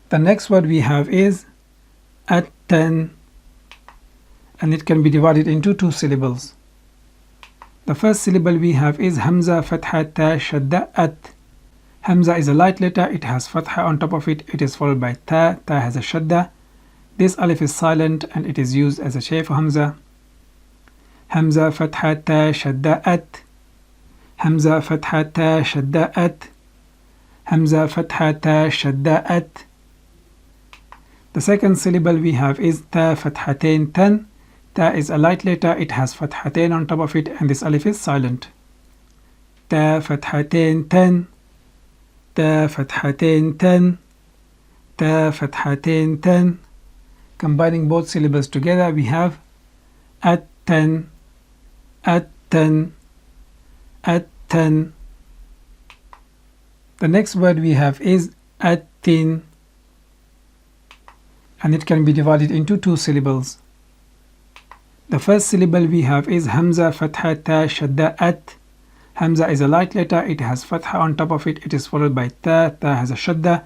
The next word we have is at-ten, and it can be divided into two syllables. The first syllable we have is Hamza Fatha Ta Shadda At. Hamza is a light letter, it has Fatha on top of it, it is followed by Ta, Ta has a Shadda. This alif is silent and it is used as a shape for Hamza. Hamza Fatha Ta Shadda At. Hamza Fatha Ta Shadda At. Hamza Fatha Ta Shadda At. The second syllable we have is Ta Fathatain Tan. Ta is a light letter, it has Fathatain on top of it, and this alif is silent. Ta Fathatain Tan. Ta Fathatain Tan. Ta Fathatain Tan. Combining both syllables together, we have at-ten, at-ten, at-ten. The next word we have is at-tin, and it can be divided into two syllables. The first syllable we have is Hamza Fatha Ta Shadda At. Hamza is a light letter, it has Fatha on top of it, it is followed by Ta, Ta has a Shadda.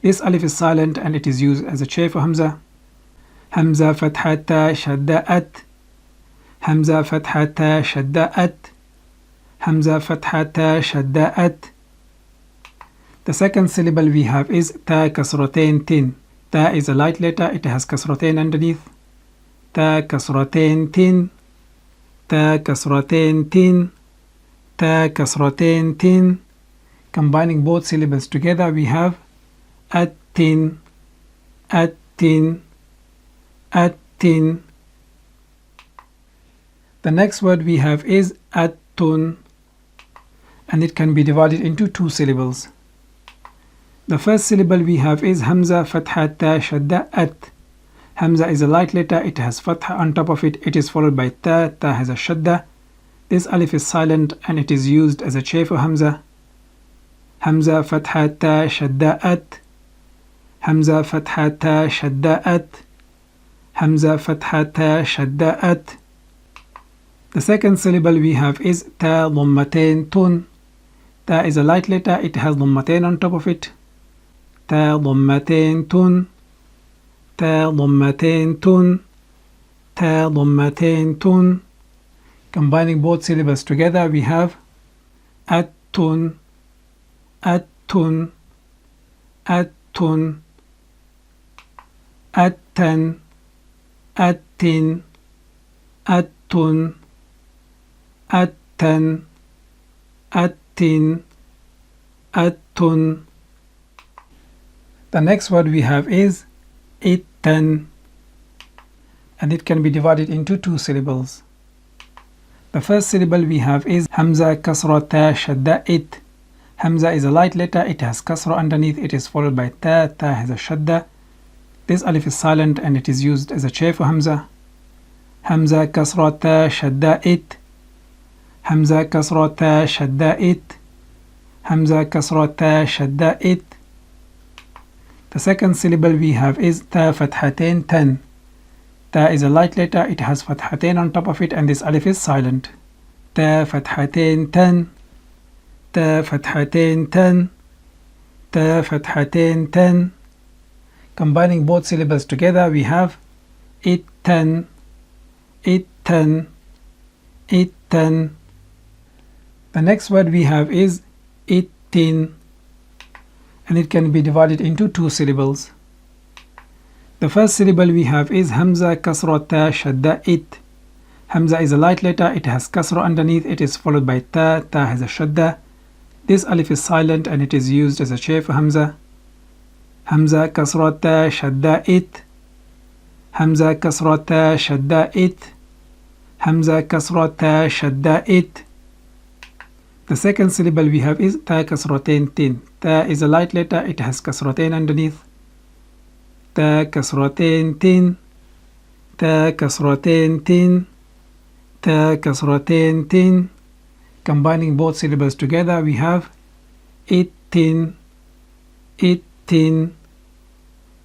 This alif is silent and it is used as a chair for Hamza. Hamza Fatha Ta Shadda At. Hamza Fatha Ta Shadda At. Hamza Fatha Ta Shadda At. The second syllable we have is Ta Kasratain Tin. Ta is a light letter, it has Kasratain underneath. Ta Kasratain Tin. Ta Kasratain Tin. Ta Kasratain Tin. Combining both syllables together, we have at-tin, at-tin, at-tin. The next word we have is at-tun, and it can be divided into two syllables. The first syllable we have is Hamza Fatha Ta Shadda At. Hamza is a light letter, it has Fatha on top of it, it is followed by Ta, Ta has a Shadda. This alif is silent and it is used as a chair for Hamza. Hamza Fatha Ta Shadda At. Hamza Fatha Ta Shadda At. Hamza Fatha Ta Shadda At. The second syllable we have is Ta Dhammatain Tun. Ta is a light letter, it has Dhammatain on top of it. Ta Dhammatain Tun. Ta Dhammatain Tun. Ta Dhammatain Tun. Combining both syllables together, we have at-tun, at-tun, at-tun, at-ten, at-tin, at-tun, at-ten, at-tin, at-tun. The next word we have is it-ten, and it can be divided into two syllables. The first syllable we have is Hamza Kasra Ta Shadda It. Hamza is a light letter, it has Kasra underneath, it is followed by Ta, Ta has a Shadda. This alif is silent and it is used as a chair for Hamza. Hamza Kasra Ta Shadda It. Hamza Kasra Ta Shadda It. Hamza Kasra Ta Shadda It. The second syllable we have is Ta Fathatain Tan. Ta is a light letter, it has Fathatain on top of it, and this alif is silent. Ta Fathatain Tan. Ta Fathatain Tan. Ta Fathatain Tan. Combining both syllables together, we have it-ten, it-ten, it-ten. The next word we have is it-tin, and it can be divided into two syllables. The first syllable we have is Hamza Kasra Ta Shadda It. Hamza is a light letter, it has Kasra underneath, it is followed by Ta, Ta has a Shadda. This alif is silent and it is used as a chair for Hamza. Hamza Kasra Ta Shadda It. Hamza Kasra Ta Shadda It. Hamza Kasra Ta Shadda It. The second syllable we have is Ta Kasratain Tin. Ta is a light letter, it has Kasratain underneath. Ta Kasratain Tin. Ta Kasratain Tin. Ta Kasratain Tin. Combining both syllables together, we have it-tin, it-tin,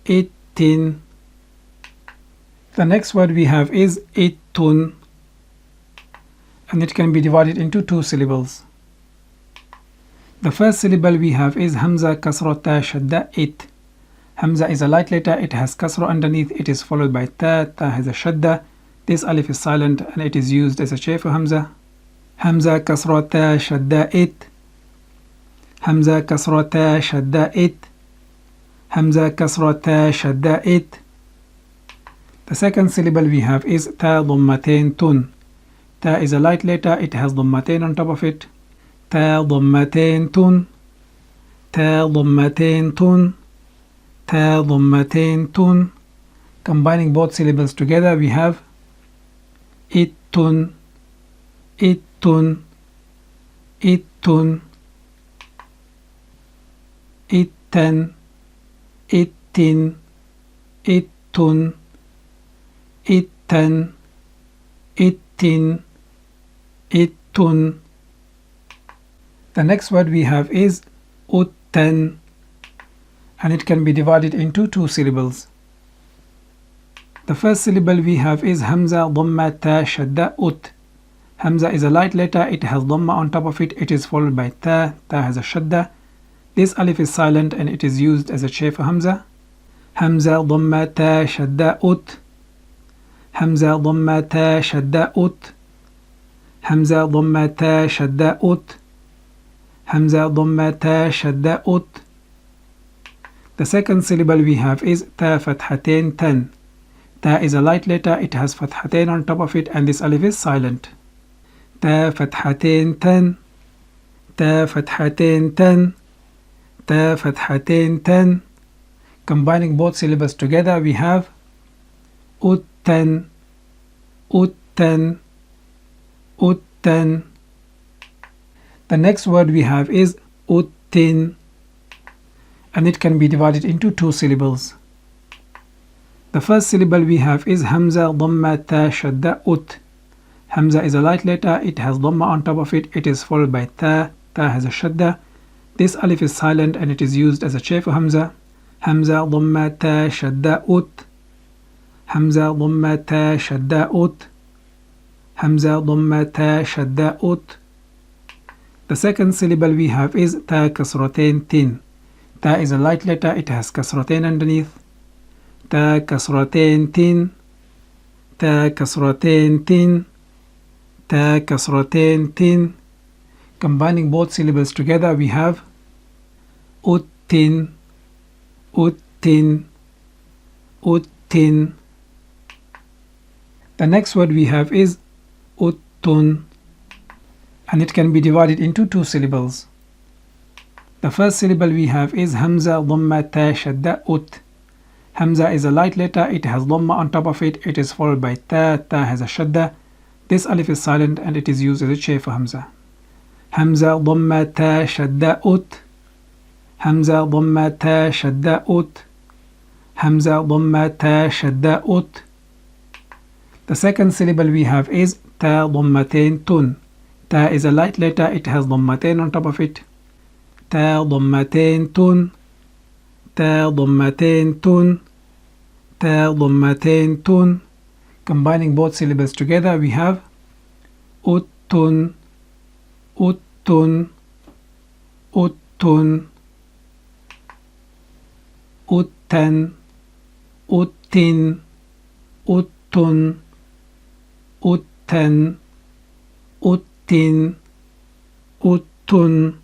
it-tin. The next word we have is it-tun, and it can be divided into two syllables. The first syllable we have is Hamza Kasra Ta Shadda It. Hamza is a light letter, it has kasra underneath, it is followed by ta, ta has a shadda. This alif is silent and it is used as a shape for Hamza. Hamza kasra ta shadda it. Hamza kasra ta shadda it. Hamza kasra ta shadda it. The second syllable we have is ta dhammatain tun. Ta is a light letter, it has dhammatain on top of it. Ta dhammatain tun. Ta dhammatain tun. Ta dhammatain tun. Combining both syllables together we have ittun, ittun, ittun, itten, ittin, ittun, itten, ittin, ittun. The next word we have is utten, and it can be divided into two syllables. The first syllable we have is Hamza dhamma ta shadda ut. Hamza is a light letter, it has dhamma on top of it, it is followed by ta, ta has a shadda. This alif is silent and it is used as a shape for Hamza. Hamza dhamma ta shadda ut. Hamza dhamma ta shadda ut. Hamza dhamma ta shadda ut. Hamza dhamma ta shadda ut. The second syllable we have is ta fathatain tan. Ta is a light letter, it has fathatain on top of it and this alif is silent. Ta fathatain tan. Ta fathatain tan. Ta fathatain tan. Combining both syllables together we have utten, utten, utten. The next word we have is uttin, and it can be divided into two syllables. The first syllable we have is Hamza dhamma ta shadda ut. Hamza is a light letter, it has dhamma on top of it, it is followed by ta, ta has a shadda. This alif is silent and it is used as a shape for Hamza. Hamza dhamma ta shadda ut. Hamza dhamma ta shadda ut. Hamza dhamma ta shadda ut. The second syllable we have is ta kasratain tin. Ta is a light letter, it has kasratain underneath. Ta kasratain tin. Ta kasratain tin. Ta kasratain tin. Combining both syllables together we have uttin, uttin, uttin. The next word we have is uttun, and it can be divided into two syllables. The first syllable we have is Hamza dhamma ta shadda ut. Hamza is a light letter, it has dhamma on top of it, it is followed by ta, ta has a shadda. This alif is silent and it is used as a shape for Hamza. Hamza dhamma ta shadda ut. Hamza dhamma ta shadda ut. Hamza dhamma ta shadda ut. The second syllable we have is ta dhammatain tun. Ta is a light letter, it has dhammatain on top of it. Ta dhammatain tun. Ta dhammatain tun. Ta dhammatain tun. Combining both syllables together we have uttun, uttun, uttun, utten, uttin, uttun, utten, uttin, uttun.